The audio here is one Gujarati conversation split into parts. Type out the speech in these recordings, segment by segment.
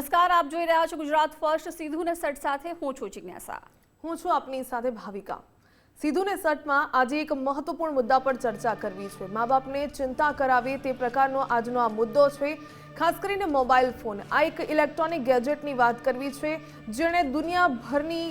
નમસ્કાર, આપ જોઈ રહ્યા છો ગુજરાત ફર્સ્ટ સીધું ને સટ સાથે હું છું જિજ્ઞાસા। હું છું આપની સાથે ભાવિકા। સીધું ને સટમાં આજે એક મહત્વપૂર્ણ મુદ્દા પર ચર્ચા કરવી છે। મા બાપને ચિંતા કરાવે તે પ્રકારનો આજનો આ મુદ્દો છે। ખાસ કરીને મોબાઈલ ફોન આ એક ઇલેક્ટ્રોનિક ગેજેટની વાત કરવી છે જેણે દુનિયાભરની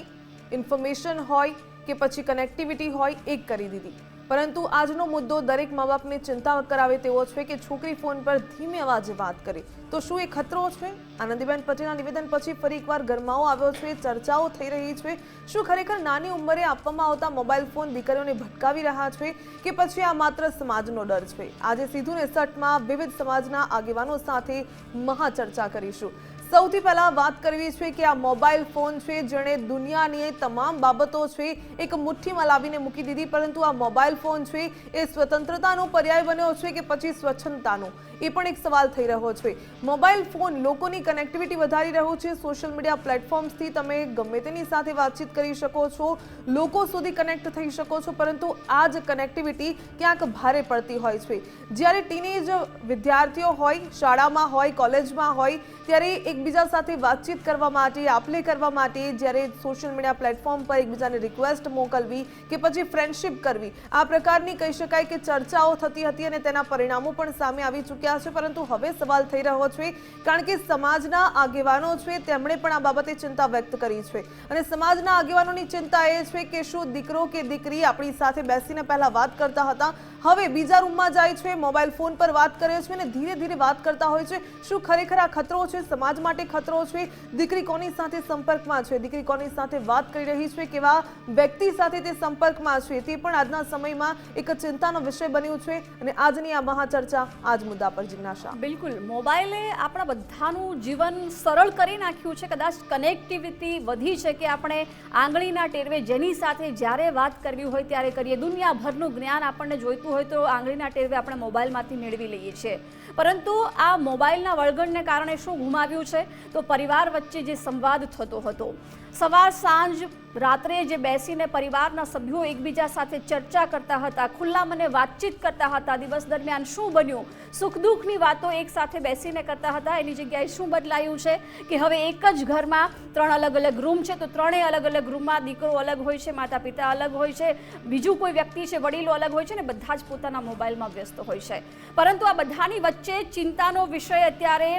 ઇન્ફોર્મેશન હોય કે પછી કનેક્ટિવિટી હોય એક કરી દીધી। પરંતુ આજનો મુદ્દો દરેક મા બાપને ચિંતા કરાવે તેવો છે કે છોકરી ફોન પર ધીમે અવાજે વાત કરે તો શું એ ખતરો છે? આનંદીબેન પટેલના નિવેદન પછી ફરી એકવાર ગરમાવો આવ્યો છે, ચર્ચાઓ થઈ રહી છે। શું ખરેખર નાની ઉંમરે આપવામાં આવતા મોબાઈલ ફોન દીકરીઓને ભટકાવી રહ્યા છે કે પછી આ માત્ર સમાજનો ડર છે? આજે સીધું ને સટમાં વિવિધ સમાજના આગેવાનો સાથે મહાચર્ચા કરીશું। સૌથી પહેલા વાત કરવી છે કે આ મોબાઈલ ફોન છે જેણે દુનિયાની તમામ બાબતો છે એક મુઠ્ઠીમાં લાવીને મૂકી દીધી, પરંતુ આ મોબાઈલ ફોન છે એ સ્વતંત્રતાનો પર્યાય બન્યો છે કે પછી સ્વચ્છંદતાનો, એ પણ એક સવાલ થઈ રહ્યો છે। મોબાઈલ ફોન લોકોની કનેક્ટિવિટી વધારી રહ્યો છે। સોશિયલ મીડિયા પ્લેટફોર્મ્સથી તમે ગમે તેની સાથે વાતચીત કરી શકો છો, લોકો સુધી કનેક્ટ થઈ શકો છો, પરંતુ આ જ કનેક્ટિવિટી ક્યાંક ભારે પડતી હોય છે। જ્યારે ટીનેજ વિદ્યાર્થીઓ હોય, શાળામાં હોય, કોલેજમાં હોય, ત્યારે એકબીજા સાથે વાતચીત કરવા માટે, આપલે કરવા માટે, જ્યારે સોશિયલ મીડિયા પ્લેટફોર્મ પર એકબીજાને રિક્વેસ્ટ મોકલવી કે પછી ફ્રેન્ડશિપ કરવી, આ પ્રકારની કહી શકાય કે ચર્ચાઓ થતી હતી અને તેના પરિણામો પણ સામે આવી ચૂક્યા છે। પરંતુ હવે સવાલ થઈ રહ્યો છે કારણ કે સમાજના આગેવાનો છે તેમણે પણ આ બાબતે ચિંતા વ્યક્ત કરી છે અને સમાજના આગેવાનોની ચિંતા એ છે કે શું દીકરો કે દીકરી આપણી સાથે બેસીને પહેલા વાત કરતા હતા, હવે બીજા રૂમમાં જાય છે, મોબાઈલ ફોન પર વાત કરે છે અને ધીરે ધીરે વાત કરતા હોય છે। શું ખરેખર આ ખતરો છે? સમાજ માટે ખતરો છે? દીકરી કોની સાથે સંપર્કમાં છે, દીકરી કોની સાથે વાત કરી રહી છે, કેવા વ્યક્તિ સાથે તે સંપર્કમાં છે, તે પણ આજના સમયમાં એક ચિંતાનો વિષય બન્યું છે અને આજની આ મહાચર્ચા આજ મુદ્દા પર જિજ્ઞાસા। બિલકુલ, મોબાઈલે આપણા બધાનું જીવન સરળ કરી નાખ્યું છે। કદાચ કનેક્ટિવિટી વધી છે કે આપણે આંગળીના ટેરવે જેની સાથે જ્યારે વાત કરવી હોય ત્યારે કરીએ। દુનિયાભરનું જ્ઞાન આપણને જોઈતું હોય તો આંગળીના ટેરવે આપણે મોબાઈલમાંથી મેળવી લઈએ છીએ, પરંતુ આ મોબાઈલના વળગણને કારણે શું ગુમાવ્યું છે તો પરિવાર વચ્ચે જે સંવાદ થતો હતો, સવાર સાંજ રાત્રે જે બેસીને પરિવારના સભ્યો એકબીજા સાથે ચર્ચા કરતા હતા, ખુલ્લા મને વાતચીત કરતા હતા, દિવસ દરમિયાન શું બન્યું, સુખ દુઃખની વાતો એક સાથે બેસીને કરતા હતા, એની જગ્યાએ શું બદલાયું છે કે હવે એક જ ઘરમાં 3 અલગ અલગ રૂમ છે તો ત્રણેય અલગ અલગ રૂમમાં દીકરો અલગ હોય છે, માતા પિતા અલગ હોય છે, બીજું કોઈ વ્યક્તિ છે, વડીલો અલગ હોય છે ને બધા જ પોતાના મોબાઈલમાં વ્યસ્ત હોય છે। પરંતુ આ બધાની વચ્ચે ચિંતાનો વિષય અત્યારે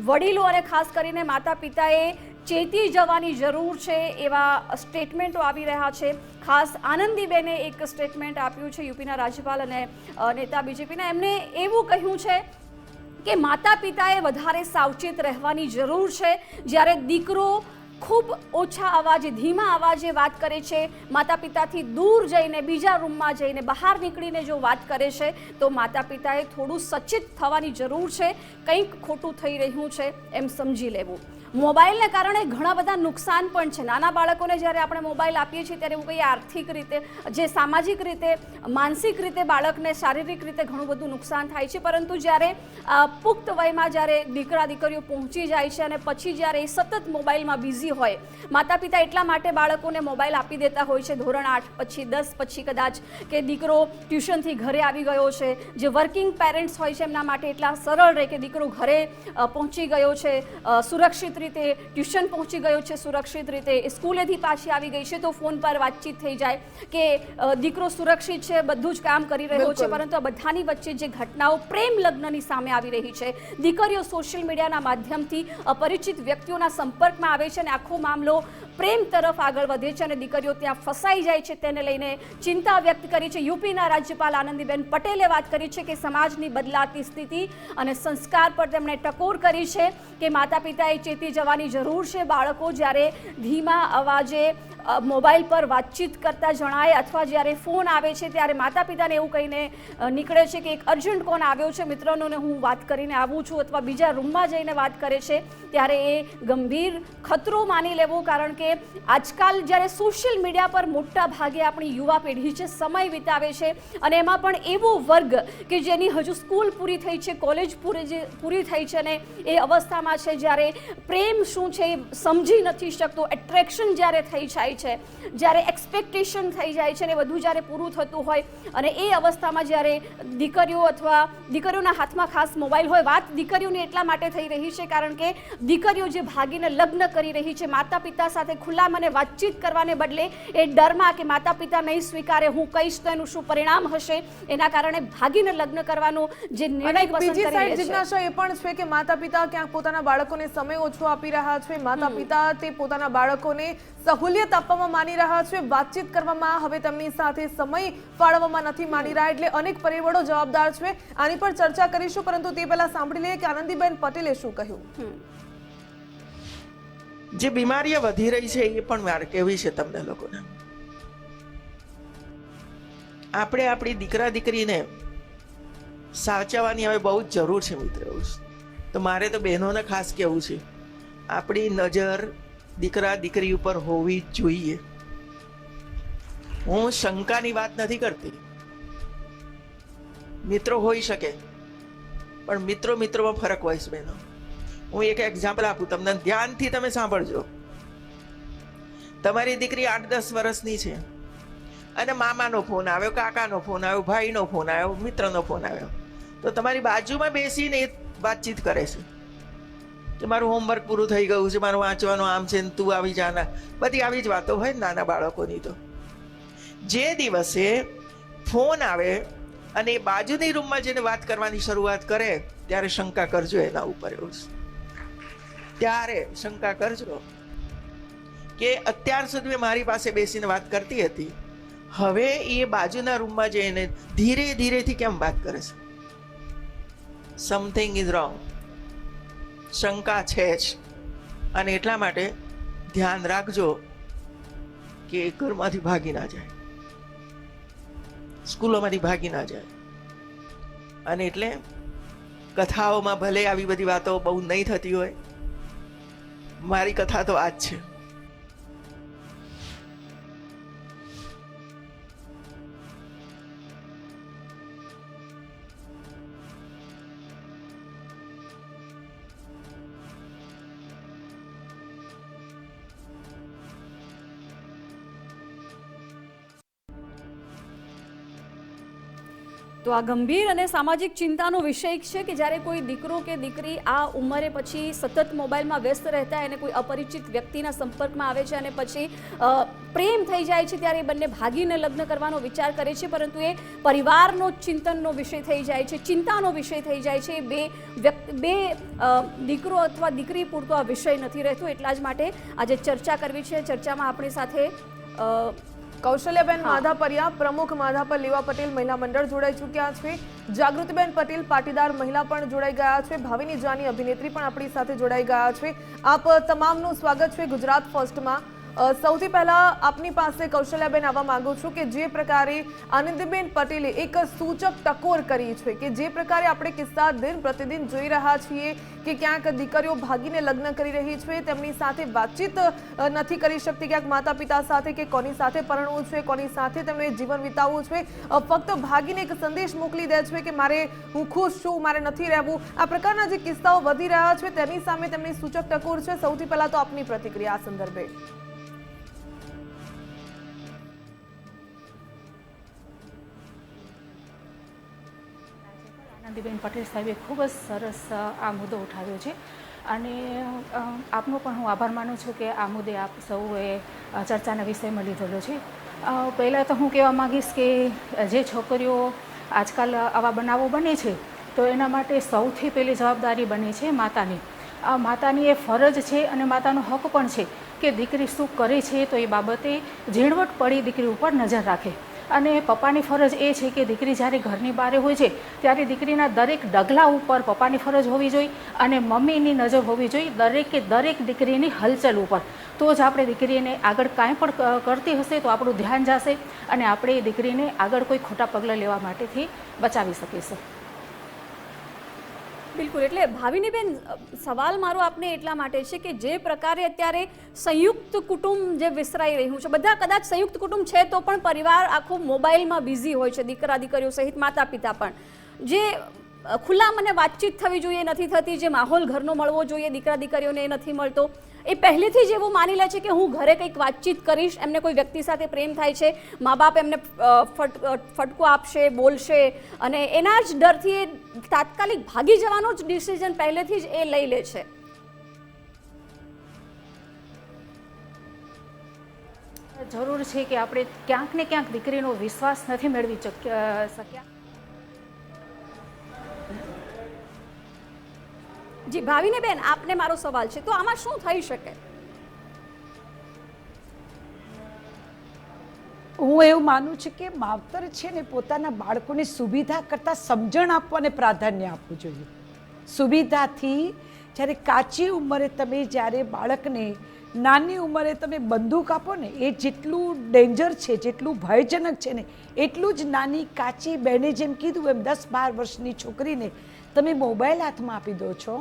વડીલો અને ખાસ કરીને માતા પિતાએ ચેતી જવાની જરૂર છે એવા સ્ટેટમેન્ટો આવી રહ્યા છે। ખાસ આનંદીબેને એક સ્ટેટમેન્ટ આપ્યું છે, યુપીના રાજ્યપાલ અને નેતા બીજેપીના। એમને એવું કહ્યું છે કે માતા પિતાએ વધારે સાવચેત રહેવાની જરૂર છે। જ્યારે દીકરો ખૂબ ઓછા અવાજે, ધીમા અવાજે વાત કરે છે, માતા પિતાથી દૂર જઈને બીજા રૂમમાં જઈને બહાર નીકળીને જો વાત કરે છે તો માતા પિતાએ થોડું સચેત થવાની જરૂર છે। કંઈક ખોટું થઈ રહ્યું છે એમ સમજી લેવું। મોબાઈલને કારણે ઘણા બધા નુકસાન પણ છે। નાના બાળકોને જ્યારે આપણે મોબાઈલ આપીએ છીએ ત્યારે એવું કહીએ આર્થિક રીતે, જે સામાજિક રીતે, માનસિક રીતે બાળકને શારીરિક રીતે ઘણું બધું નુકસાન થાય છે, પરંતુ જ્યારે પુખ્ત વયમાં જ્યારે દીકરા દીકરીઓ પહોંચી જાય છે અને પછી જ્યારે એ સતત મોબાઈલમાં બિઝી હોય, માતા પિતા એટલા માટે બાળકોને મોબાઈલ આપી દેતા હોય છે ધોરણ 8 પછી 10 પછી કદાચ કે દીકરો ટ્યુશનથી ઘરે આવી ગયો છે, જે વર્કિંગ પેરેન્ટ્સ હોય છે એમના માટે એટલા સરળ રહે કે દીકરો ઘરે પહોંચી ગયો છે, સુરક્ષિત રીતે ટ્યુશન પહોંચી ગયો છે, સુરક્ષિત રીતે સ્કૂલેથી પાછી આવી ગઈ છે તો ફોન પર વાતચીત થઈ જાય કે દીકરો સુરક્ષિત છે, બધું જ કામ કરી રહ્યો છે। પરંતુ આ બધાની વચ્ચે જે ઘટનાઓ પ્રેમ લગ્નની સામે આવી રહી છે, દીકરીઓ સોશિયલ મીડિયાના માધ્યમથી અપરિચિત વ્યક્તિઓના સંપર્કમાં આવે છે અને આખો મામલો પ્રેમ તરફ આગળ વધે છે અને દીકરીઓ ત્યાં ફસાઈ જાય છે, તેને લઈને ચિંતા વ્યક્ત કરી છે। યુપીના રાજ્યપાલ આનંદીબેન પટેલે વાત કરી છે કે સમાજની બદલાતી સ્થિતિ અને સંસ્કાર પર તેમણે ટકોર કરી છે કે માતા પિતાએ ચેતી જવાની જરૂર છે। બાળકો જ્યારે ધીમા અવાજે મોબાઈલ પર વાતચીત કરતા જણાય અથવા જ્યારે ફોન આવે છે ત્યારે માતા પિતાને એવું કહીને નીકળે છે કે એક અર્જન્ટ કોલ આવ્યો છે મિત્રોને હું વાત કરીને આવું છું, અથવા બીજા રૂમમાં જઈને વાત કરે છે, ત્યારે એ ગંભીર ખતરો માની લેવો। કારણ કે આજકાલ જ્યારે સોશિયલ મીડિયા પર મોટા ભાગે આપણી યુવા પેઢી છે સમય વિતાવે છે અને એમાં પણ એવો વર્ગ કે જેની હજુ સ્કૂલ પૂરી થઈ છે, કોલેજ પૂરી થઈ છે અને એ અવસ્થામાં છે જ્યારે પ્રેમ શું છે સમજી નથી શકતો, એટ્રેક્શન જ્યારે થઈ જાય જાય છે, જ્યારે એક્સપેક્ટેશન થઈ જાય છે ને બધું જ્યારે પૂરું થતું હોય અને એ અવસ્થામાં જ્યારે દીકરીઓ અથવા દીકરીઓના હાથમાં ખાસ મોબાઈલ હોય, વાત દીકરીઓની એટલા માટે થઈ રહી છે કારણ કે દીકરીઓ જે ભાગીને લગ્ન કરી રહી છે, માતા પિતા સાથે ખુલ્લા મને વાતચીત કરવાને બદલે એ ડરમાં કે માતા પિતા નહીં સ્વીકારે, હું કહીશ તો એનું શું પરિણામ હશે, એના કારણે ભાગીને લગ્ન કરવાનો જે નિર્ણય પસંદ બીજી કરી સાઈડ લે છે. જિજ્ઞાસા એ પણ છે કે માતા પિતા ક્યાંક પોતાના બાળકોને સમય ઓછો આપી રહ્યા છે, માતા પિતા તે પોતાના બાળકોને સહુલિયત આપવામાં માની રહ્યા છે, વાતચીત કરવામાં હવે તેમની સાથે સમય ફાળવવામાં નથી માની રહ્યા, એટલે અનેક પરિબળો જવાબદાર છે. આની પર ચર્ચા કરીશું, પરંતુ તે પહેલા સાંભળી લઈએ કે આનંદીબેન પટેલે શું કહ્યું. જે બીમારીઓ વધી રહી છે એ પણ મારે કહેવી છે તમને લોકોને. આપણે આપણી દીકરા દીકરીને સાચવવાની હવે બહુ જ જરૂર છે મિત્રો. તો મારે તો બહેનોને ખાસ કહેવું છે, આપણી નજર દીકરા દીકરી ઉપર હોવી જોઈએ. હું શંકાની વાત નથી કરતી, મિત્રો હોઈ શકે પણ મિત્રો મિત્રોમાં ફરક હોય છે બહેનો. હું એક એક્ઝામ્પલ આપું તમને, ધ્યાનથી તમે સાંભળજો. તમારી દીકરી 8-10 વર્ષની છે અને મામાનો ફોન આવ્યો, કાકાનો ફોન આવ્યો, ભાઈનો ફોન આવ્યો, મિત્રનો ફોન આવ્યો, તો તમારી બાજુમાં બેસીને વાતચીત કરે છે કે મારું હોમવર્ક પૂરું થઈ ગયું છે, મારું વાંચવાનું આમ છે, તું આવી જાના, બધી આવી જ વાતો હોય નાના બાળકોની. તો જે દિવસે ફોન આવે અને એ બાજુની રૂમમાં જઈને વાત કરવાની શરૂઆત કરે ત્યારે શંકા કરજો એના ઉપર. એવું ત્યારે શંકા કરજો કે અત્યાર સુધી મારી પાસે બેસીને વાત કરતી હતી, હવે એ બાજુના રૂમમાં જઈને ધીરે ધીરેથી કેમ વાત કરે છે. Something is wrong. શંકા છે જ. અને એટલા માટે ધ્યાન રાખજો કે ઘરમાંથી ભાગી ના જાય, સ્કૂલોમાંથી ભાગી ના જાય. અને એટલે કથાઓમાં ભલે આવી બધી વાતો બહુ નહીં થતી હોય, મારી કથા તો આ જ છે. તો આ ગંભીર અને સામાજિક ચિંતાનો વિષય છે કે જ્યારે કોઈ દીકરો કે દીકરી આ ઉંમરે પછી સતત મોબાઈલમાં વ્યસ્ત રહેતા અને કોઈ અપરિચિત વ્યક્તિના સંપર્કમાં આવે છે અને પછી પ્રેમ થઈ જાય છે, ત્યારે એ બંને ભાગીને લગ્ન કરવાનો વિચાર કરે છે, પરંતુ એ પરિવારનો ચિંતનનો વિષય થઈ જાય છે, ચિંતાનો વિષય થઈ જાય છે. બે દીકરો અથવા દીકરી પૂરતો આ વિષય નથી રહેતો. એટલા જ માટે આજે ચર્ચા કરવી છે. ચર્ચામાં આપણી સાથે કૌશલ્યાબેન માધાપરિયા, પ્રમુખ માધાપર લેવા પટેલ મહિલા મંડળ જોડાઈ ચૂક્યા છે, જાગૃતિબેન પટેલ પાટીદાર મહિલા પણ જોડાઈ ગયા છે, ભાવિની જાની અભિનેત્રી પણ આપણી સાથે જોડાઈ ગયા છે. આપ તમામનું સ્વાગત છે ગુજરાત ફર્સ્ટમાં. સૌથી પહેલા આપની પાસે કૌશલ્યાબેન આવવા માંગુ છું કે જે પ્રકારે આનંદીબેન પટેલે એક સૂચક ટકોર કરી છે કે જે પ્રકારે આપણે કિસ્સા દિન પ્રતિદિન જોઈ રહ્યા છીએ કે ક્યાંક દીકરીઓ ભાગીને લગ્ન કરી રહી છે, તેમની સાથે વાતચીત નથી કરી શકતી, ક્યાંક માતા પિતા સાથે કે કોની સાથે પરણવું છે, કોની સાથે તેમણે જીવન વિતાવવું છે, ફક્ત ભાગીને એક સંદેશ મોકલી દે છે કે મારે હું ખુશ છું, મારે નથી રહેવું. આ પ્રકારના જે કિસ્સાઓ વધી રહ્યા છે તેની સામે તેમની સૂચક ટકોર છે. સૌથી પહેલા તો આપની પ્રતિક્રિયા આ સંદર્ભે. આનંદીબેન પટેલ સાહેબે ખૂબ જ સરસ આ મુદ્દો ઉઠાવ્યો છે અને આપનો પણ હું આભાર માનું છું કે આ મુદ્દે આપ સૌએ ચર્ચાના વિષયમાં લીધેલો છે. પહેલાં તો હું કહેવા માગીશ કે જે છોકરીઓ આજકાલ આવા બનાવો બને છે તો એના માટે સૌથી પહેલી જવાબદારી બને છે માતાની. માતાની એ ફરજ છે અને માતાનો હક પણ છે કે દીકરી શું કરે છે તો એ બાબતે ઝીણવટ પડી દીકરી ઉપર નજર રાખે. અને પપ્પાની ફરજ એ છે કે દીકરી જ્યારે ઘરની બહાર હોય છે ત્યારે દીકરીના દરેક ડગલા ઉપર પપ્પાની ફરજ હોવી જોઈએ અને મમ્મીની નજર હોવી જોઈએ દરેકે દરેક દીકરીની હલચલ ઉપર. તો જ આપણે દીકરીને આગળ કાંઈ પણ કરતી હશે તો આપણું ધ્યાન જશે અને આપણે એ દીકરીને આગળ કોઈ ખોટા પગલાં લેવા માટેથી બચાવી શકીશું. બિલકુલ. એટલે ભાવિનીબેન, સવાલ મારો આપને એટલા માટે છે કે જે પ્રકારે અત્યારે સંયુક્ત કુટુંબ જે વિસરાઈ રહ્યું છે, બધા કદાચ સંયુક્ત કુટુંબ છે તો પણ પરિવાર આખો મોબાઈલમાં બિઝી હોય છે, દીકરા દીકરીઓ સહિત માતા પિતા પણ. જે ખુલ્લા મને વાતચીત થવી જોઈએ નથી થતી, જે માહોલ ઘરનો મળવો જોઈએ દીકરા દીકરીઓને એ નથી મળતો. એ પહેલેથી જ એવું માની લે છે કે હું ઘરે કંઈક વાતચીત કરીશ, એમને કોઈ વ્યક્તિ સાથે પ્રેમ થાય છે, મા બાપ એમને ફટકો આપશે, બોલશે, અને એના જ ડરથી એ તાત્કાલિક ભાગી જવાનો જ ડિસિઝન પહેલેથી જ એ લઈ લે છે. જરૂર છે કે આપણે ક્યાંક ને ક્યાંક દીકરીનો વિશ્વાસ નથી મેળવી શક્યા. જી ભાવિની બેન, આપને મારો સવાલ છે, તો આમાં શું થઈ શકે? હું એવું માનું છું કે માવતર છે ને પોતાના બાળકોને સુવિધા કરતાં સમજણ આપવાને પ્રાધાન્ય આપવું જોઈએ. સુવિધાથી જ્યારે કાચી ઉંમરે તમે જ્યારે બાળકને નાની ઉંમરે તમે બંદૂક આપો ને, એ જેટલું ડેન્જર છે, જેટલું ભયજનક છે ને, એટલું જ નાની કાચી બહેને જેમ કીધું એમ 10-12 વર્ષની છોકરીને તમે મોબાઈલ હાથમાં આપી દો છો,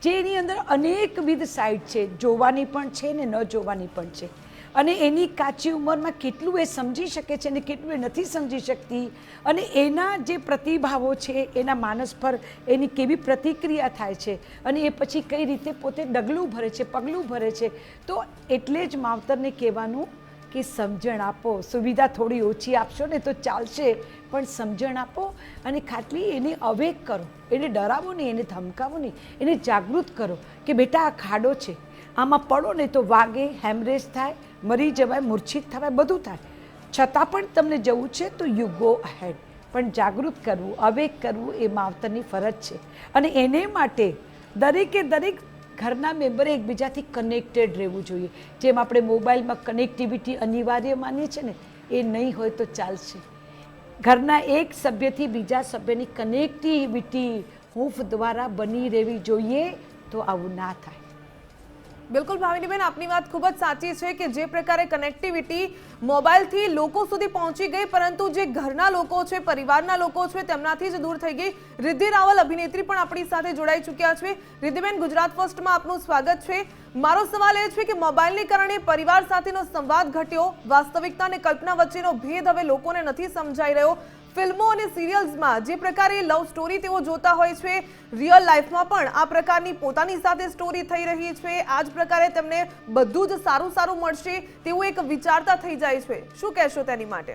જેની અંદર અનેકવિધ સાઇટ છે, જોવાની પણ છે ને ન જોવાની પણ છે. અને એની કાચી ઉંમરમાં કેટલું એ સમજી શકે છે અને કેટલું એ નથી સમજી શકતી, અને એના જે પ્રતિભાવો છે, એના માનસ પર એની કેવી પ્રતિક્રિયા થાય છે, અને એ પછી કઈ રીતે પોતે ડગલું ભરે છે, પગલું ભરે છે. તો એટલે જ માવતરને કહેવાનું કે સમજણ આપો. સુવિધા થોડી ઓછી આપશો ને તો ચાલશે, પણ સમજણ આપો અને ખાટલી એને અવેક કરો. એને ડરાવો નહીં, એને ધમકાવો નહીં, એને જાગૃત કરો કે બેટા આ ખાડો છે, આમાં પડો ને તો વાગે, હેમરેજ થાય, મરી જવાય, મૂર્છિત થવાય, બધું થાય. છતાં પણ તમને જવું છે તો યુ ગો અહેડ. પણ જાગૃત કરવું, અવેક કરવું એ માવતરની ફરજ છે. અને એને માટે દરેકે દરેક ઘરના મેમ્બરે એકબીજાથી કનેક્ટેડ રહેવું જોઈએ. જેમ આપણે મોબાઈલમાં કનેક્ટિવિટી અનિવાર્ય માનીએ છીએ ને, એ નહીં હોય તો ચાલશે. ઘરના એક સભ્યથી બીજા સભ્યની કનેક્ટિવિટી હૂંફ દ્વારા બની રહેવી જોઈએ, તો આવું ના થાય. બિલકુલ ભાવિનીબેન, આપની વાત ખૂબ જ સાચી છે કે જે પ્રકારે કનેક્ટિવિટી મોબાઈલથી લોકો સુધી પહોંચી ગઈ, પરંતુ જે ઘરના લોકો છે, પરિવારના લોકો છે, તેમનાથી જ દૂર થઈ ગઈ. રિદ્ધિ રાવલ અભિનેત્રી પણ આપણી સાથે જોડાઈ ચૂક્યા છે. રિદ્ધિબેન, ગુજરાત ફર્સ્ટમાં આપનું સ્વાગત છે. મારો સવાલ એ છે કે મોબાઈલને કારણે પરિવાર સાથેનો સંવાદ ઘટ્યો, વાસ્તવિકતા અને કલ્પના વચ્ચેનો ભેદ હવે લોકોને નથી સમજાઈ રહ્યો. ફિલ્મો અને સિરિયલ્સમાં જે પ્રકારે લવ સ્ટોરી તેઓ જોતા હોય છે, રિયલ લાઈફમાં પણ આ પ્રકારની પોતાની સાથે સ્ટોરી થઈ રહી છે. આ જ પ્રકારે તેમને બધું જ સારું સારું મળશે તેવું એક વિચારતા થઈ જાય છે. શું કહેશો તેની માટે?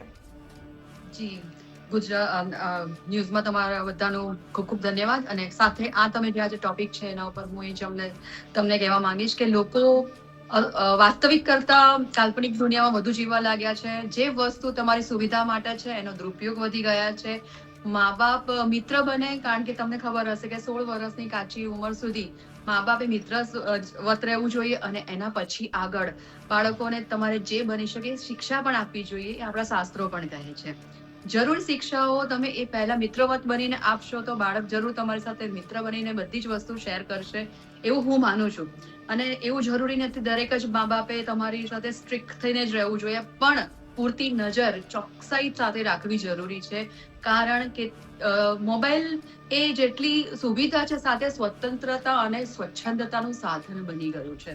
જી, ગુજરાત ન્યૂઝમાં તમારા બધાનો ખૂબ ખૂબ ધન્યવાદ. અને સાથે આ તમે જે આજે ટોપિક છે એના ઉપર હું એ જ તમને કહેવા માંગીશ કે લોકો વાસ્તવિક કરતા કાલ્પનિક દુનિયામાં વધુ જીવવા લાગ્યા છે. જે વસ્તુ તમારી સુવિધા માટે છે એનો દુરુપયોગ વધી ગયા છે. મા બાપ મિત્ર બને, કારણ કે તમને ખબર હશે કે 16 વર્ષની કાચી ઉંમર સુધી મા બાપે મિત્ર વત રહેવું જોઈએ, અને એના પછી આગળ બાળકોને તમારે જે બની શકે શિક્ષા પણ આપવી જોઈએ. એ આપણા શાસ્ત્રો પણ કહે છે. જરૂર શિક્ષાઓ તમે એ પહેલા મિત્રવત બનીને આપશો તો બાળક જરૂર તમારી સાથે મિત્ર બનીને બધી જ વસ્તુ શેર કરશે, એવું હું માનું છું. અને એવું જરૂરી નથી દરેક જ મા બાપે તમારી સાથે સ્ટ્રિક્ટ થઈને જ રહેવું જોઈએ, પણ પૂરતી નજર ચોકસાઈ સાથે રાખવી જરૂરી છે. કારણ કે મોબાઈલ એ જેટલી સુવિધા છે, સાથે સ્વતંત્રતા અને સ્વચ્છંદતાનું સાધન બની ગયું છે.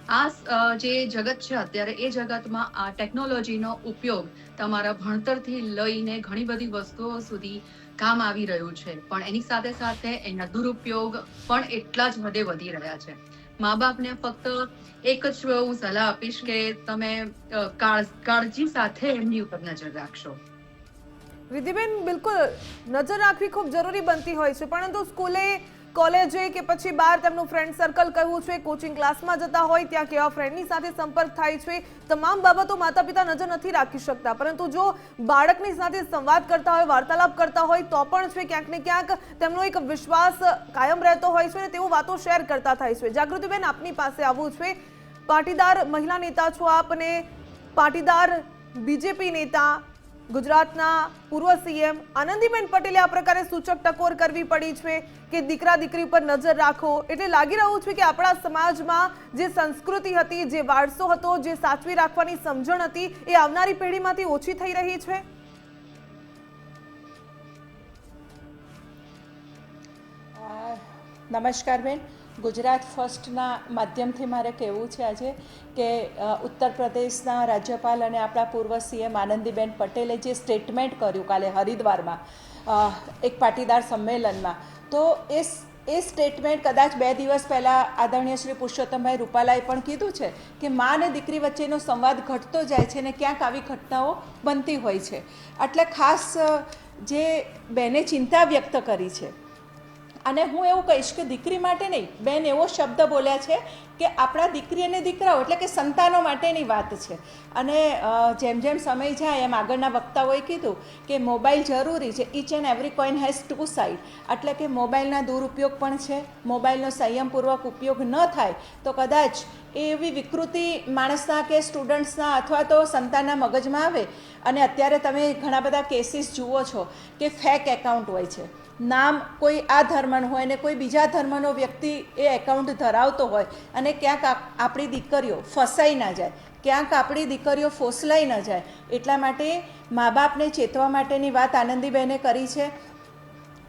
આ જે જગત છે અત્યારે, એ જગતમાં આ ટેકનોલોજીનો ઉપયોગ તમારા ભણતરથી લઈને ઘણી બધી વસ્તુઓ સુધી કામ આવી રહ્યું છે, પણ એની સાથે સાથે એના દુરુપયોગ પણ એટલા જ હદે વધી રહ્યા છે. મા બાપને ફક્ત એક જ હું સલાહ આપીશ કે તમે કાળજી સાથે એમની ઉપર નજર રાખશો. રિદ્ધિબેન, બિલકુલ નજર રાખવી ખૂબ જરૂરી બનતી હોય છે, પરંતુ સ્કૂલે, કોલેજે કે પછી બહાર તેમનું ફ્રેન્ડ સર્કલ કહેવું છે, કોચિંગ ક્લાસમાં જતા હોય ત્યાં કેવા ફ્રેન્ડની સાથે સંપર્ક થાય છે, તમામ બાબતો માતા પિતા નજર નથી રાખી શકતા. પરંતુ જો બાળકની સાથે સંવાદ કરતા હોય, વાર્તાલાપ કરતા હોય, તો પણ છે ક્યાંક ને ક્યાંક તેમનો એક વિશ્વાસ કાયમ રહેતો હોય છે અને તેઓ વાતો શેર કરતા થાય છે. જાગૃતિબેન, આપની પાસે આવવું છે. પાટીદાર મહિલા નેતા છો આપ, અને પાટીદાર બીજેપી નેતા, ગુજરાતના પૂર્વ સીએમ આનંદીબેન પટેલે આ પ્રકારે સૂચક ટકોર કરવી પડી છે કે દીકરા દીકરી પર નજર રાખો. એટલે લાગી રહ્યું છે કે આપણા સમાજમાં જે સંસ્કૃતિ હતી, જે વારસો હતો, જે સાચવી રાખવાની સમજણ હતી, એ આવનારી પેઢીમાંથી ઓછી થઈ રહી છે. નમસ્કાર બેન, ગુજરાત ફર્સ્ટના માધ્યમથી મારે કહેવું છે આજે કે ઉત્તર પ્રદેશના રાજ્યપાલ અને આપણા પૂર્વ સીએમ આનંદીબેન પટેલે જે સ્ટેટમેન્ટ કર્યું કાલે હરિદ્વારમાં એક પાટીદાર સંમેલનમાં, તો એ એ સ્ટેટમેન્ટ કદાચ 2 દિવસ પહેલાં આદરણીય શ્રી પુરુષોત્તમભાઈ રૂપાલાએ પણ કીધું છે કે મા અને દીકરી વચ્ચેનો સંવાદ ઘટતો જાય છે ને ક્યાંક આવી ઘટનાઓ બનતી હોય છે. એટલે ખાસ જે બેને ચિંતા વ્યક્ત કરી છે, અને હું એવું કહીશ કે દીકરી માટે નહીં, બેન એવો શબ્દ બોલ્યા છે કે આપણા દીકરી અને દીકરાઓ એટલે કે સંતાનો માટેની વાત છે. અને જેમ જેમ સમય જાય એમ આગળના વક્તાઓએ કીધું કે મોબાઈલ જરૂરી છે. Each and every coin has two side. એટલે કે મોબાઈલના દુરુપયોગ પણ છે, મોબાઈલનો સંયમપૂર્વક ઉપયોગ ન થાય તો કદાચ એવી વિકૃતિ માણસના કે સ્ટુડન્ટ્સના અથવા તો સંતાનના મગજમાં આવે. અને અત્યારે તમે ઘણા બધા કેસીસ જુઓ છો કે ફેક એકાઉન્ટ હોય છે, નામ કોઈ આ ધર્મનું હોય ને કોઈ બીજા ધર્મનો વ્યક્તિ એ એકાઉન્ટ ધરાવતો હોય, અને ક્યાંક આપણી દીકરીઓ ફસાઈ ના જાય, ક્યાંક આપણી દીકરીઓ ફોસલાઈ ન જાય. એટલા માટે મા બાપને ચેતવા માટેની વાત આનંદીબેને કરી છે.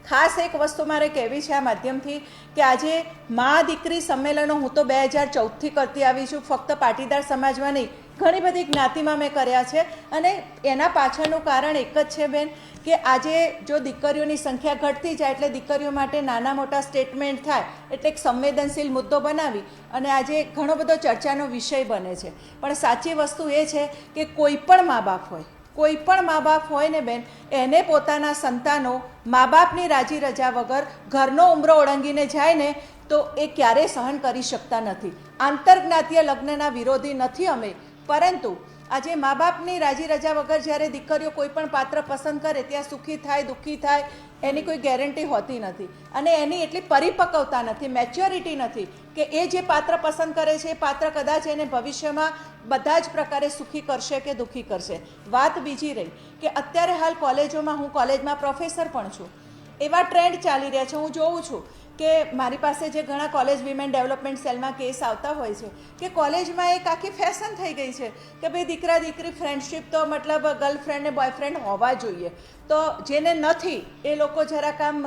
ખાસ એક વસ્તુ મારે કહેવી છે આ માધ્યમથી કે આજે મા દીકરી સંમેલનો હું તો 2014થી કરતી આવી છું, ફક્ત પાટીદાર સમાજમાં નહીં, ઘણી બધી જ્ઞાતિમાં મેં કર્યા છે. અને એના પાછળનું કારણ એક જ છે બેન કે આજે જો દીકરીઓની સંખ્યા ઘટતી જાય એટલે દીકરીઓ માટે નાના મોટા સ્ટેટમેન્ટ થાય એટલે એક સંવેદનશીલ મુદ્દો બનાવી અને આજે ઘણો બધો ચર્ચાનો વિષય બને છે. પણ સાચી વસ્તુ એ છે કે કોઈ પણ મા બાપ હોય ને બેન, એને પોતાના સંતાનો મા બાપની રાજી રજા વગર ઘરનો ઉંબરો ઓળંગીને જાય ને તો એ ક્યારેય સહન કરી શકતા નથી. આંતરજ્ઞાતીય લગ્નના વિરોધી નથી અમે, પરંતુ આજે મા બાપની રાજી રજા વગર જ્યારે દીકરીઓ કોઈ પણ પાત્ર પસંદ કરે ત્યાં સુખી થાય દુઃખી થાય એની કોઈ ગેરંટી હોતી નથી. અને એની એટલી પરિપક્વતા નથી, મેચ્યોરિટી નથી કે એ જે પાત્ર પસંદ કરે છે એ પાત્ર કદાચ એને ભવિષ્યમાં બધા જ પ્રકારે સુખી કરશે કે દુઃખી કરશે. વાત બીજી રહી કે અત્યારે હાલ કોલેજોમાં, હું કોલેજમાં પ્રોફેસર પણ છું, એવા ટ્રેન્ડ ચાલી રહ્યા છે. હું જોઉં છું કે મારી પાસે જે ઘણા કોલેજ વિમેન ડેવલપમેન્ટ સેલમાં કેસ આવતા હોય છે કે કોલેજમાં એક આખી ફેશન થઈ ગઈ છે કે ભાઈ દીકરા દીકરી ફ્રેન્ડશિપ તો મતલબ ગર્લફ્રેન્ડ ને બોયફ્રેન્ડ હોવા જોઈએ. તો જેને નથી એ લોકો જરાક આમ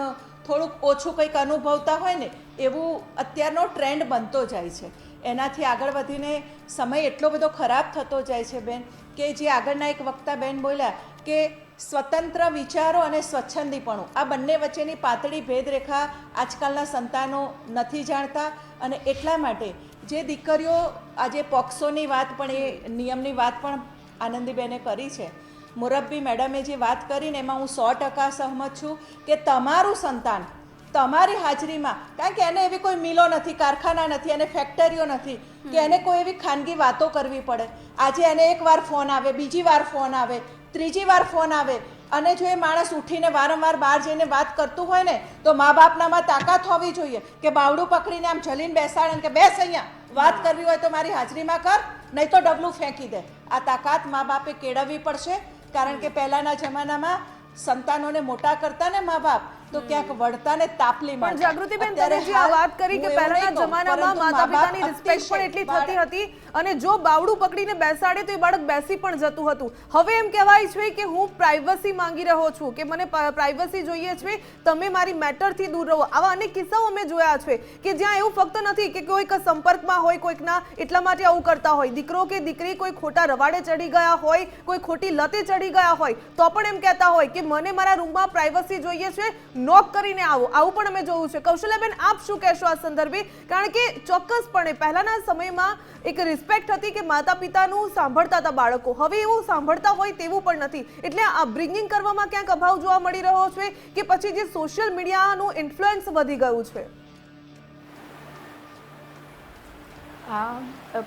થોડુંક ઓછું કંઈક અનુભવતા હોય ને એવું અત્યારનો ટ્રેન્ડ બનતો જાય છે. એનાથી આગળ વધીને સમય એટલો બધો ખરાબ થતો જાય છે બેન કે જે આગળના એક વક્તા બેન બોલ્યા કે સ્વતંત્ર વિચારો અને સ્વચ્છંદીપણું, આ બંને વચ્ચેની પાતળી ભેદરેખા આજકાલના સંતાનો નથી જાણતા. અને એટલા માટે જે દીકરીઓ આજે પોક્સોની વાત પણ, એ નિયમની વાત પણ આનંદીબેને કરી છે, મુરબ્બી મેડમે જે વાત કરીને એમાં હું 100% સહમત છું કે તમારું સંતાન તમારી હાજરીમાં, કારણ કે એને એવી કોઈ મિલો નથી, કારખાના નથી, એને ફેક્ટરીઓ નથી કે એને કોઈ એવી ખાનગી વાતો કરવી પડે. આજે એને એકવાર ફોન આવે, બીજી વાર ફોન આવે, ત્રીજી વાર ફોન આવે, અને જો એ માણસ ઉઠીને વારંવાર બહાર જઈને વાત કરતું હોય ને તો મા બાપનામાં તાકાત હોવી જોઈએ કે બાવડું પકડીને આમ જલીને બેસાડે કે બેસ અહીંયા, વાત કરવી હોય તો મારી હાજરીમાં કર, નહીં તો ડબલું ફેંકી દે. આ તાકાત મા બાપે કેળવવી પડશે. કારણ કે પહેલાના જમાનામાં સંતાનોને મોટા કરતા ને મા બાપ તો ક્યાંક વળતા ને તાપલી માં. પણ જાગૃતિબેન, તમે જે આ વાત કરી કે પહેલાના જમાનામાં માતા પિતાની રિસ્પેક્ટ પણ એટલી થતી હતી અને જો બાવડું પકડીને બેસાડે તો એ બાળક બેસી પણ જતું હતું. હવે એમ કહેવાય છે કે હું પ્રાઇવસી માંગી રહ્યો છું, કે મને પ્રાઇવસી જોઈએ છે, તમે મારી મેટરથી દૂર રહો. આવા અનેક કિસ્સાઓ અમે જોયા છે કે જ્યાં એવું ફક્ત નથી કે કોઈક સંપર્કમાં હોય કોઈકના એટલા માટે આવું કરતા હોય, દીકરો કે દીકરી કોઈ ખોટા રવાડે ચડી ગયા હોય, કોઈ ખોટી લતે ચડી ગયા હોય તો પણ એમ કહેતા હોય કે મને મારા રૂમમાં પ્રાઇવસી જોઈએ છે, નોક કરીને આવો. આવું પણ અમે જોયું છે. કૌશલ્યાબેન, આપ શું કહેશો આ સંદર્ભે? કારણ કે ચોક્કસપણે પહેલાના સમયમાં એક રિસ્પેક્ટ હતી કે માતા પિતાનું સાંભળતા હતા બાળકો, હવે એવું સાંભળતા હોય તેવું પણ નથી. એટલે આ બ્રિંગિંગ કરવામાં ક્યાંક અભાવ જોવા મળી રહ્યો છે કે પછી જે સોશિયલ મીડિયાનું ઇન્ફ્લુઅન્સ વધી ગયું છે?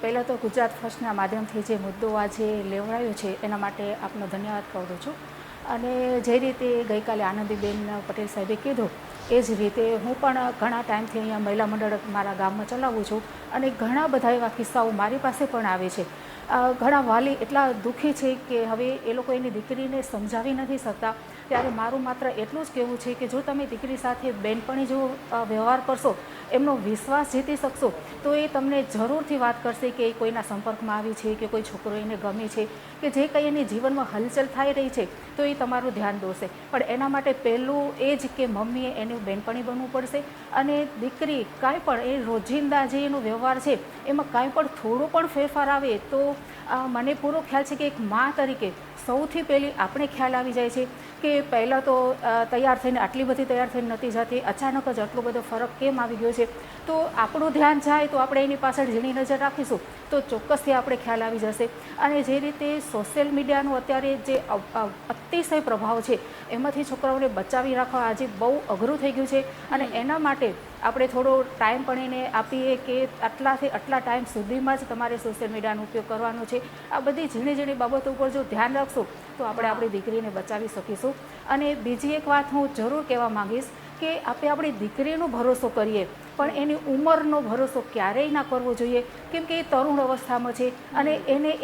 પહેલાં તો ગુજરાત ફર્સ્ટના માધ્યમથી જે મુદ્દો આજે લેવડાયો છે એના માટે આપનો ધન્યવાદ કરું છું. અને જે રીતે ગઈકાલે આનંદીબેન પટેલ સાહેબે કીધું એ જ રીતે હું પણ ઘણા ટાઈમથી અહીંયા મહિલા મંડળ મારા ગામમાં ચલાવું છું અને ઘણા બધા એવા કિસ્સાઓ મારી પાસે પણ આવે છે. ઘણા વાલી એટલા દુઃખી છે કે હવે એ લોકો એની દીકરીને સમજાવી નથી શકતા. ત્યારે મારું માત્ર એટલું જ કહેવું છે કે જો તમે દીકરી સાથે બેનપણી જો વ્યવહાર કરશો, એમનો વિશ્વાસ જીતી શકશો તો એ તમને જરૂરથી વાત કરશે કે એ કોઈના સંપર્કમાં આવી છે કે કોઈ છોકરો એને ગમે છે કે જે કંઈ એની જીવનમાં હલચલ થઈ રહી છે તો એ તમારું ધ્યાન દોરશે. પણ એના માટે પહેલું એ જ કે મમ્મીએ એનું બેનપણી બનવું પડશે. અને દીકરી કાંઈ પણ એ રોજિંદા જે એનો વ્યવહાર છે એમાં કાંઈ પણ થોડો પણ ફેરફાર આવે તો મને પૂરો ખ્યાલ છે કે એક મા તરીકે સૌથી પહેલી આપણે ખ્યાલ આવી જાય છે કે પહેલાં તો તૈયાર થઈને આટલી બધી તૈયાર થઈને નથી જતી, અચાનક જ આટલો બધો ફરક કેમ આવી ગયો છે. તો આપણું ધ્યાન જાય તો આપણે એની પાછળ ઝીણી નજર રાખીશું તો ચોક્કસથી આપણે ખ્યાલ આવી જશે. અને જે રીતે સોશિયલ મીડિયાનું અત્યારે જે અતિશય પ્રભાવ છે એમાંથી છોકરાઓને બચાવી રાખવા આજે બહુ અઘરું થઈ ગયું છે. અને એના માટે આપણે થોડો ટાઈમ પણ એને આપીએ કે આટલાથી આટલા ટાઈમ સુધીમાં જ તમારે સોશિયલ મીડિયાનો ઉપયોગ કરવાનો છે. આ બધી ઝીણી ઝીણી બાબતો ઉપર જો ધ્યાન રાખશું તો આપણે આપણી દીકરીને બચાવી શકીશું. અને બીજી એક વાત હું જરૂર કહેવા માંગીશ કે આપણે આપણી દીકરીનો ભરોસો કરીએ પણ એની ઉંમરનો ભરોસો ક્યારેય ના કરવો જોઈએ, કેમ કે એ તરુણ અવસ્થામાં છે અને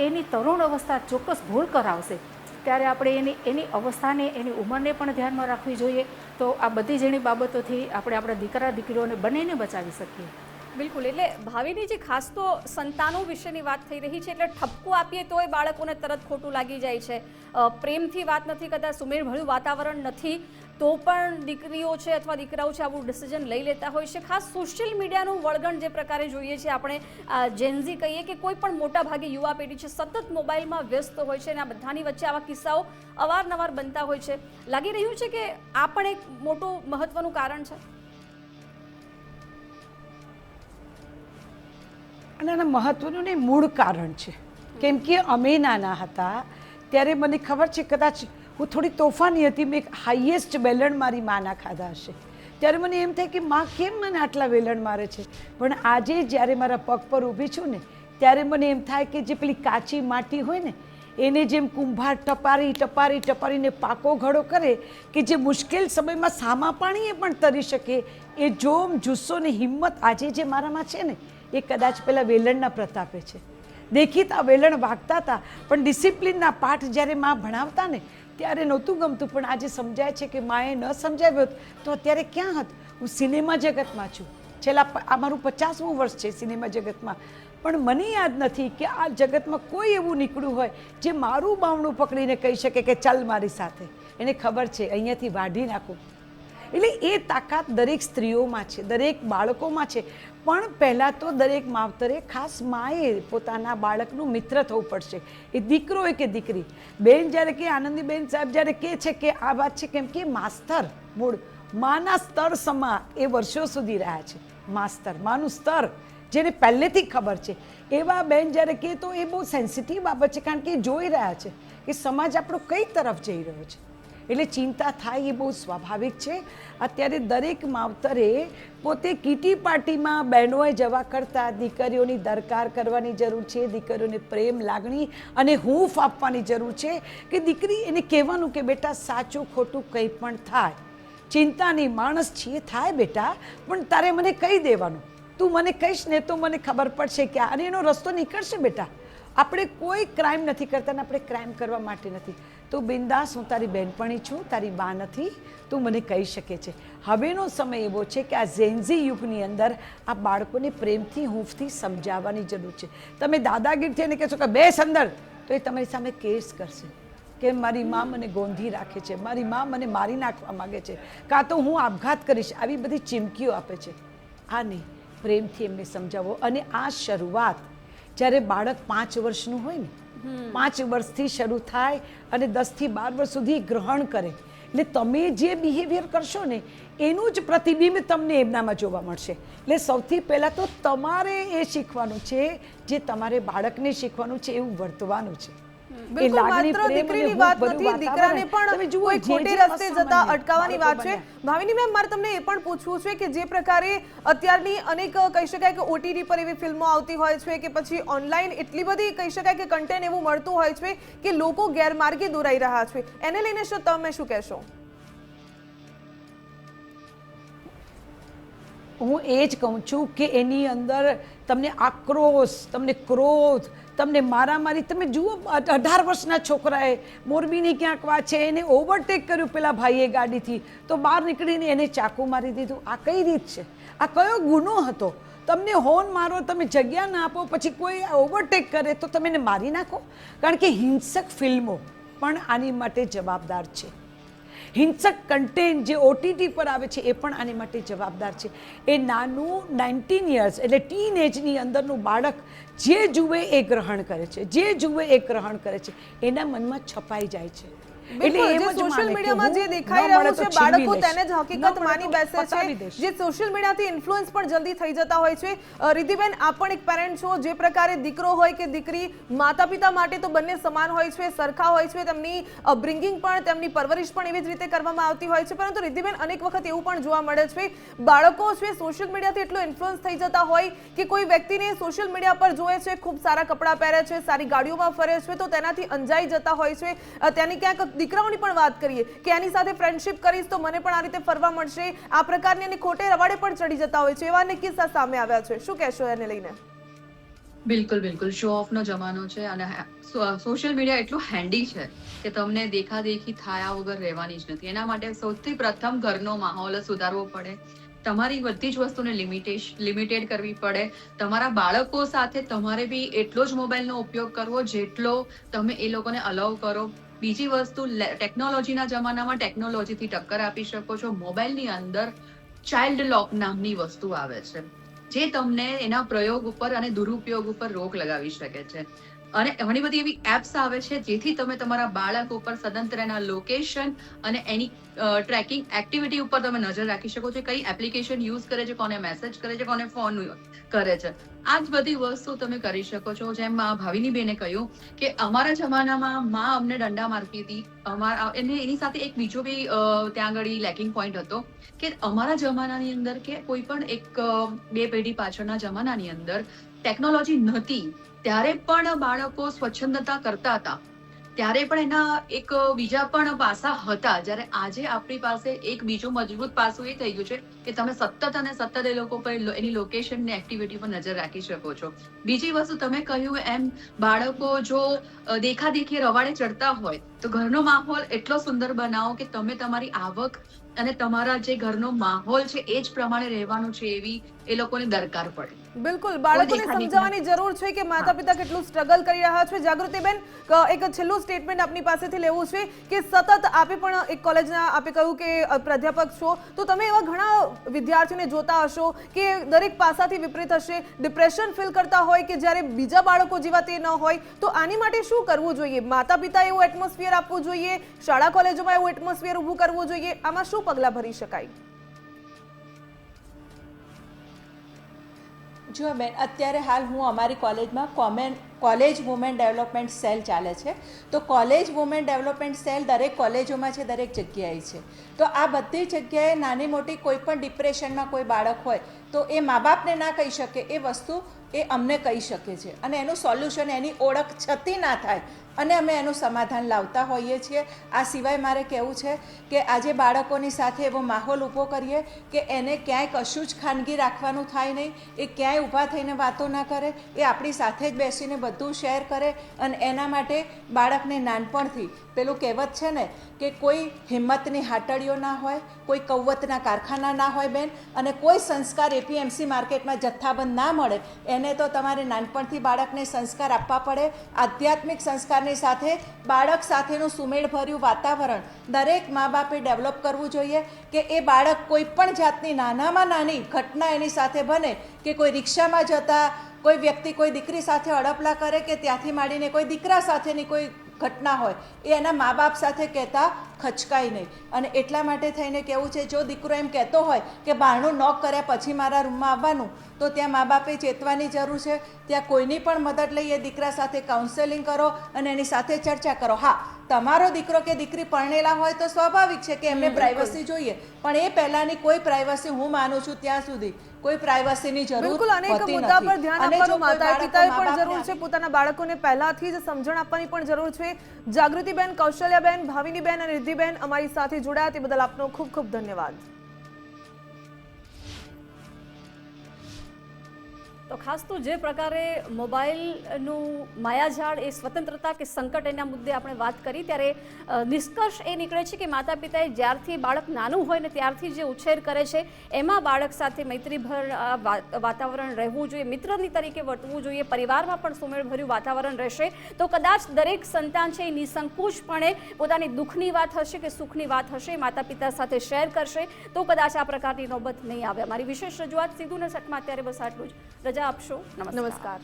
એની તરુણ અવસ્થા ચોક્કસ ભૂલ કરાવશે. ત્યારે આપણે એની અવસ્થાને એની ઉંમરને પણ ધ્યાનમાં રાખવી જોઈએ. તો આ બધી જેણી બાબતોથી આપણે આપણા દીકરા દીકરીઓને બંનેને બચાવી શકીએ. બિલકુલ. એટલે ભાવિની જે ખાસ તો સંતાનો વિશેની વાત થઈ રહી છે, એટલે ઠપકો આપીએ તોય બાળકોને તરત ખોટું લાગી જાય છે. પ્રેમથી વાત નથી કરતા, સુમેળભર્યું વાતાવરણ નથી તો પણ દીકરીઓ છે અથવા દીકરાઓ છે આવું ડિસિઝન લઈ લેતા હોય છે. ખાસ સોશિયલ મીડિયાનું વળગણ જે પ્રકારે જોઈએ છે આપણે, જેનઝી કહીએ કે કોઈ પણ મોટા ભાગે યુવા પેઢી છે સતત મોબાઈલમાં વ્યસ્ત હોય છે અને આ બધાની વચ્ચે આવા કિસ્સાઓ અવારનવાર બનતા હોય છે. લાગી રહ્યું છે કે આ પણ એક મોટું મહત્વનું કારણ છે. અને આના મહત્વનું ને મૂળ કારણ છે. કેમ કે અમે નાના હતા ત્યારે મને ખબર છે, કદાચ હું થોડી તોફાની હતી, મેં હાઈએસ્ટ વેલણ મારી માના ખાધા હશે. ત્યારે મને એમ થાય કે માં કેમ મને આટલા વેલણ મારે છે. પણ આજે જ્યારે મારા પગ પર ઊભી છું ને ત્યારે મને એમ થાય કે જે પેલી કાચી માટી હોય ને એને જેમ કુંભાર ટપારીને પાકો ઘડો કરે કે જે મુશ્કેલ સમયમાં સામા પાણીએ પણ તરી શકે, એ જોમ જુસ્સો ને હિંમત આજે જે મારામાં છે ને એ કદાચ પેલા વેલણના પ્રતાપે છે. દેખીતા વેલણ વાગતા હતા પણ ડિસિપ્લિનના પાઠ જ્યારે માં ભણાવતા ને ત્યારે નહોતું ગમતું. પણ આજે સમજાય છે કે માએ ન સમજાવ્યો તો અત્યારે ક્યાં હોત. હું સિનેમા જગતમાં છું, છેલ્લા મારું 50મું વર્ષ છે સિનેમા જગતમાં, પણ મને યાદ નથી કે આ જગતમાં કોઈ એવું નીકળ્યું હોય જે મારું બાવણું પકડીને કહી શકે કે ચાલ મારી સાથે. એને ખબર છે અહીંયાથી વાઢી નાખું. એટલે એ તાકાત દરેક સ્ત્રીઓમાં છે, દરેક બાળકોમાં છે. પણ પહેલાં તો દરેક માવતરે ખાસ માએ પોતાના બાળકનું મિત્ર થવું પડશે. એ દીકરો હોય કે દીકરી. બેન જ્યારે કે આનંદીબેન સાહેબ જ્યારે કહે છે કે આ વાત છે, કેમ કે માસ્તર મૂળ માના સ્તર સમા એ વર્ષો સુધી રહ્યા છે. માસ્તર માનું સ્તર જેને પહેલેથી ખબર છે એવા બેન જ્યારે કહે તો એ બહુ સેન્સિટિવ બાબત છે, કારણ કે એ જોઈ રહ્યા છે કે સમાજ આપણો કઈ તરફ જઈ રહ્યો છે. એટલે ચિંતા થાય એ બહુ સ્વાભાવિક છે. અત્યારે દરેક માવતરે પોતે કીટી પાર્ટીમાં બહેનોએ જવા કરતાં દીકરીઓની દરકાર કરવાની જરૂર છે. દીકરીઓને પ્રેમ લાગણી અને હૂંફ આપવાની જરૂર છે કે દીકરી એને કહેવાનું કે બેટા સાચું ખોટું કંઈ પણ થાય, ચિંતા નહીં, માણસ છીએ થાય બેટા, પણ તારે મને કહી દેવાનું. તું મને કહીશ ને તો મને ખબર પડશે કે અને એનો રસ્તો નીકળશે બેટા. આપણે કોઈ ક્રાઇમ નથી કરતા ને આપણે ક્રાઇમ કરવા માટે નથી. તો બિંદાસ, હું તારી બહેનપણી છું, તારી બા નથી, તું મને કહી શકે છે. હવેનો સમય એવો છે કે આ ઝેન્ઝી યુગની અંદર આ બાળકોને પ્રેમથી હૂંફથી સમજાવવાની જરૂર છે. તમે દાદાગીરીથી એને કહેશો કે બેસ અંદર, તો એ તમારી સામે કેસ કરશે કે મારી મા મને ગોંધી રાખે છે, મારી મા મને મારી નાખવા માગે છે, કાં તો હું આપઘાત કરીશ, આવી બધી ચીમકીઓ આપે છે. આ નહીં, પ્રેમથી એમને સમજાવો. અને આ શરૂઆત જ્યારે બાળક 5 વર્ષનું હોય ને, 5 વર્ષથી શરૂ થાય અને 10 થી 12 વર્ષ સુધી ગ્રહણ કરે. એટલે તમે જે બિહેવિયર કરશો ને એનું જ પ્રતિબિંબ તમને એમનામાં જોવા મળશે. એટલે સૌથી પહેલાં તો તમારે એ શીખવાનું છે જે તમારે બાળકને શીખવાનું છે, એવું વર્તવાનું છે. બિલકુલ, માત્ર દીકરીની વાત નથી, દીકરાને પણ કોઈ ખોટી રસ્તે જતા અટકાવવાની વાત છે. ભાવિની મેમ, મારે તમને એ પણ પૂછવું છે કે જે પ્રકારે અત્યારની અનેક કહી શકાય કે OTT પર એવી ફિલ્મો આવતી હોય છે કે પછી ઓનલાઈન એટલી બધી કહી શકાય કે કન્ટેન્ટ એવું મળતું હોય છે કે લોકો ગેરમાર્ગે દોરાઈ રહ્યા છે, એને લઈને તમે શું કહેશો? હું એ જ કહું છું કે એની અંદર તમને આક્રોશ, તમને ક્રોધ, તમને મારામારી. તમે જુઓ 18 વર્ષના છોકરાએ મોરબીની ક્યાંક વાત છે, એને ઓવરટેક કર્યું પેલા ભાઈએ ગાડીથી, તો બહાર નીકળીને એને ચાકુ મારી દીધું. આ કઈ રીત છે? આ કયો ગુનો હતો? તમને હોર્ન મારો, તમે જગ્યા ના આપો, પછી કોઈ ઓવરટેક કરે તો તમે એને મારી નાખો. કારણ કે હિંસક ફિલ્મો પણ આની માટે જવાબદાર છે. હિંસક કન્ટેન્ટ જે OTT પર આવે છે એ પણ આની માટે જવાબદાર છે. એ નાનું 19 યર્સ એટલે ટીન એજની અંદરનું બાળક જે જુએ એ ગ્રહણ કરે છે, જે જુએ એ ગ્રહણ કરે છે, એના મનમાં છપાઈ જાય છે. બિલકુલ, જે સોશિયલ મીડિયામાં જે દેખાઈ રહ્યું છે બાળકો તેને જ હકીકત માની બેસે છે, જે સોશિયલ મીડિયાથી ઇન્ફ્લુઅન્સ પણ જલ્દી થઈ જતા હોય છે. રિદ્ધિબેન, આપ પણ એક પેરેન્ટ છો, જે પ્રકારે દીકરો હોય કે દીકરી, માતા પિતા માટે તો બંને સમાન હોય છે, સરખા હોય છે, તેમની અપબ્રિંગિંગ પણ, તેમની પરવરિશ પણ એવી જ રીતે કરવામાં આવતી હોય છે. પરંતુ રિદ્ધિબેન, અનેક વખત એવું પણ જોવા મળે છે બાળકો છે સોશિયલ મીડિયાથી એટલો ઇન્ફ્લુઅન્સ થઈ જતા હોય કે કોઈ વ્યક્તિને સોશિયલ મીડિયા પર જોવે છે, ખૂબ સારા કપડાં પહેરે છે, સારી ગાડીઓમાં ફરે છે, તો તેનાથી અંજાઈ જતા હોય છે. તેની ક્યાંક દીકરાઓની પણ વાત કરીએ કે એની સાથે ફ્રેન્ડશિપ કરીશ તો મને પણ આ રીતે ફરવા મળશે, આ પ્રકારની એની ખોટે રવાડે પણ ચડી જતા હોય છે. એવા અનેક કિસ્સા સામે આવ્યા છે. શું કહેશો એને લઈને? બિલકુલ શો ઓફનો જમાનો છે અને સોશિયલ મીડિયા એટલું હેન્ડી છે કે તમને દેખાદેખી થયા વગર રહેવાની જ નથી. એના માટે સૌથી પ્રથમ ઘરનો માહોલ સુધારવો પડે. તમારી બધી જ વસ્તુને લિમિટેડ કરવી પડે. તમારા બાળકો સાથે તમારે બી એટલો જ મોબાઈલનો ઉપયોગ કરવો જેટલો તમે એ લોકોને અલાઉ કરો. બીજી વસ્તુ, ટેકનોલોજીના જમાનામાં ટેકનોલોજીથી ટક્કર આપી શકો છો. મોબાઈલની અંદર ચાઇલ્ડ લોક નામની વસ્તુ આવે છે જે તમને એના પ્રયોગ ઉપર અને દુરુપયોગ ઉપર રોક લગાવી શકે છે. અને ઘણી બધી એવી એપ્સ આવે છે જેથી તમે તમારા બાળક ઉપર સદંતર એના લોકેશન અને એની ટ્રેકિંગ એક્ટિવિટી ઉપર તમે નજર રાખી શકો છો. કઈ એપ્લિકેશન યુઝ કરે છે, કોને મેસેજ કરે છે, કોને ફોન કરે છે, આ જ બધી વસ્તુ તમે કરી શકો છો. જેમ ભાવિની બેને કહ્યું કે અમારા જમાનામાં માં અમને દંડા મારતી હતી. એની સાથે એક બીજો બી ત્યાં આગળ લેકિંગ પોઈન્ટ હતો કે અમારા જમાનાની અંદર કે કોઈ પણ એક 2 પેઢી પાછળના જમાનાની અંદર ટેકનોલોજી નહોતી ત્યારે પણ બાળકો સ્વચ્છંદતા કરતા હતા. ત્યારે પણ એના એક બીજા પણ પાસા હતા. જ્યારે આજે આપણી પાસે એક બીજું મજબૂત પાસું એ થઈ ગયું છે કે તમે સતત અને સતત એ લોકો પર એની લોકેશન ને એક્ટિવિટી પર નજર રાખી શકો છો. બીજી વસ્તુ, તમે કહ્યું એમ બાળકો જો દેખાદેખી રવાડે ચડતા હોય તો ઘરનો માહોલ એટલો સુંદર બનાવો કે તમે તમારી આવક અને તમારા જે ઘરનો માહોલ છે એ જ પ્રમાણે રહેવાનું છે એવી એ લોકોને દરકાર પડે. બિલકુલ, બાળકોને સમજાવવાની જરૂર છે કે માતા પિતા કેટલું સ્ટ્રગલ કરી રહ્યા છે. જાગૃતિબેન, એક છેલ્લું સ્ટેટમેન્ટ આપની પાસેથી લેવું છે કે સતત આપે પણ એક કોલેજના આપે કહ્યું કે પ્રાધ્યાપક છો, તો તમે એવા ઘણા વિદ્યાર્થીઓને જોતા હશો કે દરેક પાસાથી વિપરીત હશે, ડિપ્રેશન ફીલ કરતા હોય કે જ્યારે બીજા બાળકો જેવા તે ન હોય, તો આની માટે શું કરવું જોઈએ? માતા પિતા એવું એટમોસ્ફિયર આપવું જોઈએ, શાળા કોલેજોમાં એવું એટમોસ્ફિયર ઊભું કરવું જોઈએ, આમાં શું પગલાં ભરી શકાય? જો બેન, અત્યારે હાલ હું અમારી કોલેજમાં કોલેજ વુમેન ડેવલપમેન્ટ સેલ ચાલે છે. તો કોલેજ વુમેન ડેવલપમેન્ટ સેલ દરેક કોલેજોમાં છે, દરેક જગ્યાએ છે. તો આ બધી જગ્યાએ નાની મોટી કોઈ પણ ડિપ્રેશનમાં કોઈ બાળક હોય તો એ મા બાપને ના કહી શકે એ વસ્તુ એ અમને કહી શકે છે અને એનું સોલ્યુશન, એની ઓળખ છતી ના થાય અને અમે એનું સમાધાન લાવતા હોઈએ છીએ. આ સિવાય મારે કહેવું છે કે આજે બાળકોની સાથે એવો માહોલ ઊભો કરીએ કે એને ક્યાંય કશું જ ખાનગી રાખવાનું થાય નહીં, એ ક્યાંય ઊભા થઈને વાતો ના કરે, એ આપણી સાથે જ બેસીને બધું શેર કરે. અને એના માટે બાળકને નાનપણથી પેલું કહેવત છે ને કે કોઈ હિંમતની હાટડીઓ ના હોય, કોઈ કૌવતના કારખાના ના હોય બેન, અને કોઈ સંસ્કાર APMC માર્કેટમાં જથ્થાબંધ ના મળે. એને તો તમારે નાનપણથી બાળકને સંસ્કાર આપવા પડે. આધ્યાત્મિક સંસ્કારની સાથે બાળક સાથેનું સુમેળભર્યું વાતાવરણ દરેક મા બાપે ડેવલપ કરવું જોઈએ કે એ બાળક કોઈ પણ જાતની નાનામાં નાની ઘટના એની સાથે બને કે કોઈ રિક્ષામાં જતા કોઈ વ્યક્તિ કોઈ દીકરી સાથે અડપલા કરે કે ત્યાંથી માંડીને કોઈ દીકરા સાથેની કોઈ ઘટના હોય એ એના મા બાપ સાથે કહેતા ખચકાય નહીં. અને એટલા માટે થઈને કહેવું છે, જો દીકરો એમ કહેતો હોય કે બારણું નોક કર્યા પછી મારા રૂમમાં આવવાનું, તો ત્યાં મા બાપે ચેતવાની જરૂર છે. ત્યાં કોઈની પણ મદદ લઈ એ દીકરા સાથે કાઉન્સેલિંગ કરો અને એની સાથે ચર્ચા કરો. હા, તમારો દીકરો કે દીકરી પરણેલા હોય તો સ્વાભાવિક છે કે એમને પ્રાઇવસી જોઈએ, પણ એ પહેલાની કોઈ પ્રાઇવસી હું માનું છું ત્યાં સુધી કોઈ પ્રાઇવસીની જરૂર બિલકુલ, અનેક મુદ્દા પર ધ્યાન આપવાનું માતા પિતાએ પણ જરૂર છે. પોતાના બાળકોને પહેલાથી જ સમજણ આપવાની પણ જરૂર છે. જાગૃતિબેન, કૌશલ્યાબેન, ભાવિનીબેન અને રિદ્ધિબેન અમારી સાથે જોડાયા તે બદલ આપનો ખૂબ ખૂબ ધન્યવાદ. તો ખાસ તો જે પ્રકારે મોબાઈલનું માયાજાળ એ સ્વતંત્રતા કે સંકટ એના મુદ્દે આપણે વાત કરી ત્યારે નિષ્કર્ષ એ નીકળે છે કે માતા પિતાએ જ્યારથી બાળક નાનું હોય ને ત્યારથી જે ઉછેર કરે છે એમાં બાળક સાથે મૈત્રીભર વાતાવરણ રહેવું જોઈએ, મિત્રની તરીકે વર્તવું જોઈએ, પરિવારમાં પણ સુમેળભર્યું વાતાવરણ રહેશે તો કદાચ દરેક સંતાન છે એ નિસંકોચપણે પોતાની દુઃખની વાત હશે કે સુખની વાત હશે માતા પિતા સાથે શેર કરશે તો કદાચ આ પ્રકારની નોબત નહીં આવે. અમારી વિશેષ રજૂઆત સીધું ને સટમાં અત્યારે બસ આટલું જ. રજા આપશો. નમસ્કાર.